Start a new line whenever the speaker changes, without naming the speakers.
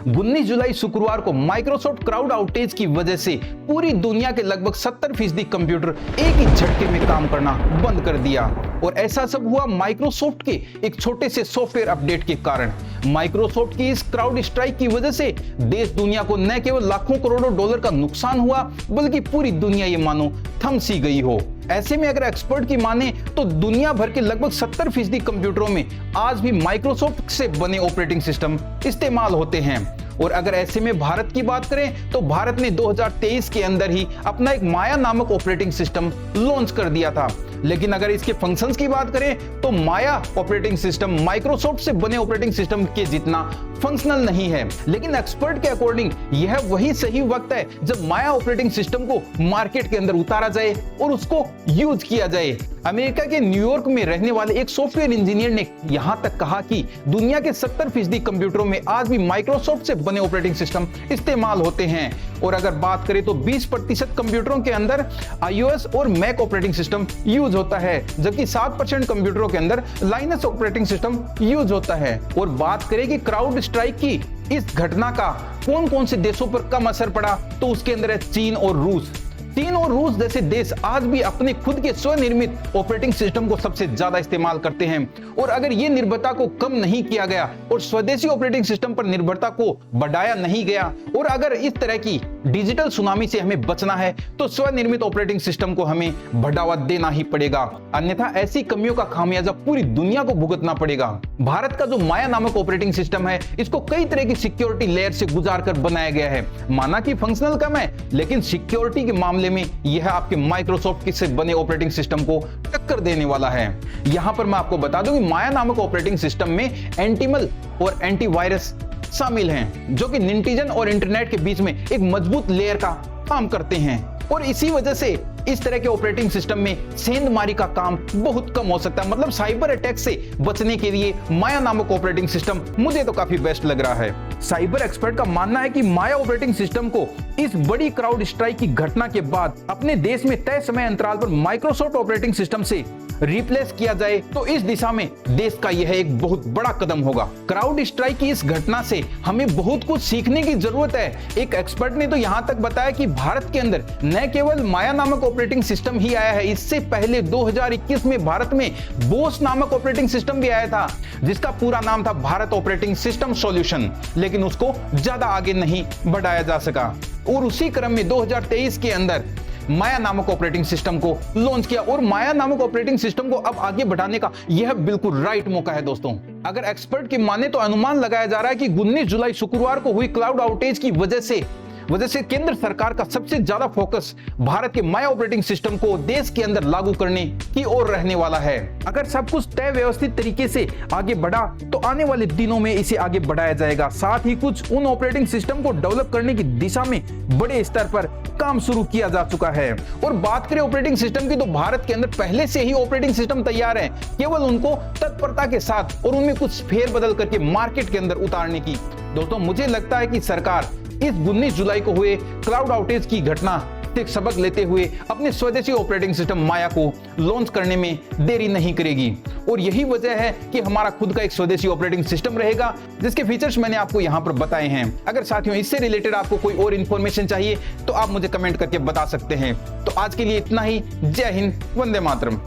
19 जुलाई शुक्रवार को Microsoft cloud outage की वजह से पूरी दुनिया के लगभग 70% कंप्यूटर एक ही झटके में काम करना बंद कर दिया। और ऐसा सब हुआ माइक्रोसॉफ्ट के एक छोटे से सॉफ्टवेयर अपडेट के कारण। माइक्रोसॉफ्ट की इस क्राउड स्ट्राइक की वजह से देश दुनिया को न केवल लाखों करोड़ों डॉलर का नुकसान हुआ, बल्कि पूरी दुनिया ये मानो थम सी गई हो। ऐसे में अगर एक्सपर्ट की माने तो दुनिया भर के लगभग 70% कंप्यूटरों में आज भी माइक्रोसॉफ्ट से बने ऑपरेटिंग सिस्टम इस्तेमाल होते हैं। और अगर ऐसे में भारत की बात करें तो भारत ने 2023 के अंदर ही अपना एक माया नामक ऑपरेटिंग सिस्टम लॉन्च कर दिया था। लेकिन अगर इसके फंक्शंस की बात करें तो माया ऑपरेटिंग सिस्टम माइक्रोसॉफ्ट से बने ऑपरेटिंग सिस्टम के जितना फंक्शनल नहीं है। लेकिन एक्सपर्ट के अकॉर्डिंग यह वही सही वक्त है जब माया ऑपरेटिंग सिस्टम को मार्केट के अंदर उतारा जाए और उसको यूज किया जाए। अमेरिका के न्यूयॉर्क में रहने वाले एक सॉफ्टवेयर इंजीनियर ने यहां तक कहा कि दुनिया के 70% कंप्यूटरों में आज भी माइक्रोसॉफ्ट से बने ऑपरेटिंग सिस्टम इस्तेमाल होते हैं। और अगर बात करें तो 20% कंप्यूटरों के अंदर iOS और मैक ऑपरेटिंग सिस्टम यूज होता है, जबकि 7% कंप्यूटरों के अंदर लाइनक्स ऑपरेटिंग सिस्टम यूज होता है। और बात करें कि क्राउड स्ट्राइक की इस घटना का कौन कौन से देशों पर कम असर पड़ा, तो उसके अंदर है चीन और रूस। चीन और रूस जैसे देश आज भी अपने खुद के स्वनिर्मित ऑपरेटिंग सिस्टम को सबसे ज्यादा इस्तेमाल करते हैं। और अगर ये निर्भरता को कम नहीं किया गया और स्वदेशी ऑपरेटिंग सिस्टम पर निर्भरता को बढ़ाया नहीं गया, और अगर इस तरह की डिजिटल सुनामी से हमें बचना है तो स्वनिर्मित ऑपरेटिंग सिस्टम को हमें बढ़ावा देना ही पड़ेगा, अन्यथा ऐसी कमियों का खामियाजा पूरी दुनिया को भुगतना पड़ेगा। भारत का जो माया नामक ऑपरेटिंग सिस्टम है, इसको कई तरह की सिक्योरिटी लेयर से गुजार कर बनाया गया है। माना कि फंक्शनल कम है, लेकिन सिक्योरिटी के मामले में यह आपके माइक्रोसॉफ्ट से बने ऑपरेटिंग सिस्टम को टक्कर देने वाला है। यहां पर मैं आपको बता दूं कि माया नामक ऑपरेटिंग सिस्टम में एंटीमल और एंटीवायरस शामिल हैं, जो कि निटिजन और इंटरनेट के बीच में एक मजबूत लेयर का काम करते हैं। और इसी वजह से इस तरह के ऑपरेटिंग सिस्टम में सेंधमारी का काम बहुत कम हो सकता है। मतलब साइबर अटैक से बचने के लिए माया नामक ऑपरेटिंग सिस्टम मुझे तो काफी बेस्ट लग रहा है। साइबर एक्सपर्ट का मानना है कि माया ऑपरेटिंग सिस्टम को इस बड़ी क्राउड स्ट्राइक की घटना के बाद अपने देश में तय समय अंतराल पर माइक्रोसॉफ्ट ऑपरेटिंग सिस्टम से रिप्लेस किया जाए तो इस दिशा में देश का यह एक बहुत बड़ा कदम होगा। क्राउड स्ट्राइक की इस घटना से हमें बहुत कुछ सीखने की जरूरत है। एक एक्सपर्ट ने तो यहां तक बताया कि भारत के अंदर न केवल माया नामक ऑपरेटिंग सिस्टम ही आया है, इससे पहले 2021 में भारत में बोस नामक ऑपरेटिंग सिस्टम भी आया था, जिसका पूरा नाम था भारत ऑपरेटिंग सिस्टम सॉल्यूशन, लेकिन उसको ज्यादा आगे नहीं बढ़ाया जा सका। और उसी क्रम में 2023 के अंदर माया नामक ऑपरेटिंग सिस्टम को लॉन्च किया। और माया नामक ऑपरेटिंग सिस्टम को अब आगे बढ़ाने का यह बिल्कुल राइट मौका है दोस्तों। अगर एक्सपर्ट की माने तो अनुमान लगाया जा रहा है कि 19 जुलाई शुक्रवार को हुई क्लाउड आउटेज की वजह से केंद्र सरकार का सबसे ज्यादा फोकस भारत के माया ऑपरेटिंग सिस्टम को देश के अंदर लागू करने की ओर रहने वाला है। अगर सब कुछ तय व्यवस्थित तरीके से आगे बढ़ा तो आने वाले दिनों में इसे आगे बढ़ाया जाएगा। साथ ही कुछ उन ऑपरेटिंग सिस्टम को डेवलप करने की दिशा में बड़े स्तर पर काम शुरू किया जा चुका है। और बात करें ऑपरेटिंग सिस्टम की तो भारत के अंदर पहले से ही ऑपरेटिंग सिस्टम तैयार है, केवल उनको तत्परता के साथ और उनमें कुछ फेरबदल करके मार्केट के अंदर उतारने की। दोस्तों मुझे लगता है कि सरकार इस 19 जुलाई को हुए क्लाउड आउटेज की घटना से सबक लेते हुए अपने स्वदेशी ऑपरेटिंग सिस्टम माया को लॉन्च करने में देरी नहीं करेगी। और यही वजह है कि हमारा खुद का एक स्वदेशी ऑपरेटिंग सिस्टम रहेगा, जिसके फीचर्स मैंने आपको यहां पर बताए हैं। अगर साथियों इससे रिलेटेड आपको कोई और इंफॉर्मेशन चाहिए तो आप मुझे कमेंट करके बता सकते हैं। तो आज के लिए इतना ही। जय हिंद, वंदे मातरम।